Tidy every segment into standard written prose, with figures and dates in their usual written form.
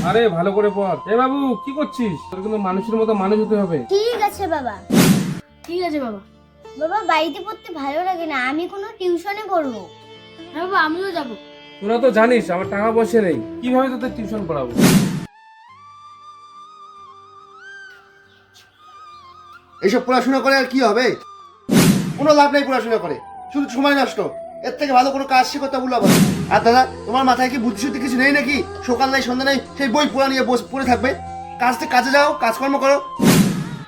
আরে ভালো করে পড়। এ বাবু কি করছিস? তোর কিন্তু মানুষের মতো মানুষ হতে হবে। ঠিক আছে বাবা। ঠিক আছে বাবা। বাবা বাড়িতে পড়তে ভালো লাগে না, আমি কোনো টিউশনে পড়বো। হ্যাঁ বাবা, আমিও যাবো। তোরা তো জানিস আমার টাকা পয়সা নেই, কিভাবে তোদের টিউশন পড়াবো? এইসব পড়াশোনা করে আর কি হবে? কোনো লাভ নেই পড়াশোনা করে, শুধু সময় নষ্ট। এর থেকে ভালো কোনো কাজ শিখতে বললো বলো। আর দাদা, তোমার মাথায় কি বুদ্ধি শুদ্ধি কিছু নেই নাকি? সকাল নাই সন্ধ্যা নাই সেই বই পড়া নিয়ে পড়ে থাকবে। কাজে যাও, কাজকর্ম করো।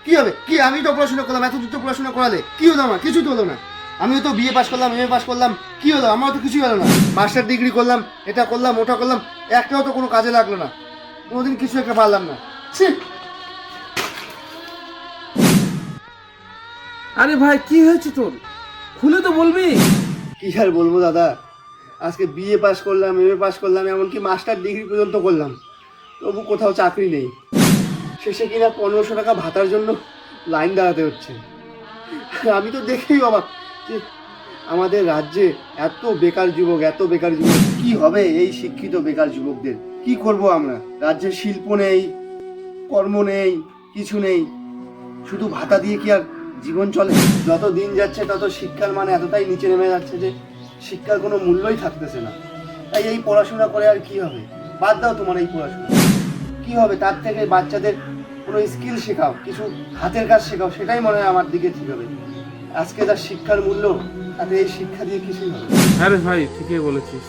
কি হবে? কি আমি তো পড়াশোনা করলাম, এত দূর তো পড়াশোনা করালে কি হলো? আমার কিছুই তো হলো না। আমিও তো বিএ পাস করলাম, এমএ পাস করলাম, কি হলো? আমার তো কিছুই হলো না। মাস্টার ডিগ্রি করলাম, এটা করলাম ওটা করলাম, একটাও তো কোনো কাজে লাগলো না। কোনোদিন কিছু একটা পারলাম না। ছি! আরে ভাই কি হয়েছে তোর? খুলে তো বলবি। কি আর বলবো দাদা, আজকে বিএ পাস করলাম, এমএ পাস করলাম, এমনকি মাস্টার ডিগ্রি পর্যন্ত করলাম, তবু কোথাও চাকরি নেই। শেষে কিনা 1500 টাকা ভাতার জন্য লাইন দাঁড়াতে হচ্ছে। আমি তো দেখেই অবাক যে আমাদের রাজ্যে এত বেকার যুবক, এত বেকার যুবক। কি হবে এই শিক্ষিত বেকার যুবকদের? কি করব আমরা? রাজ্যের শিল্প নেই, কর্ম নেই, কিছু নেই, শুধু ভাতা দিয়ে কি আর জীবন চলে? যত দিন যাচ্ছে তত শিক্ষার মান এতটাই নিচে নেমে যাচ্ছে যে শিক্ষার কোনো মূল্যই থাকতেছে না। তাই এই পড়াশোনা করে আর কি হবে? বাদ দাও তোমার এই পড়াশোনা, কি হবে? তার থেকে বাচ্চাদের কোনো স্কিল শেখাও, কিছু হাতের কাজ শেখাও, সেটাই মনে হয় আমার দিকে ঠিক হবে। আজকে যা শিক্ষার মূল্য, তাতে এই শিক্ষা দিয়ে কিছুই হবে না। আরে ভাই ঠিকই বলেছিস।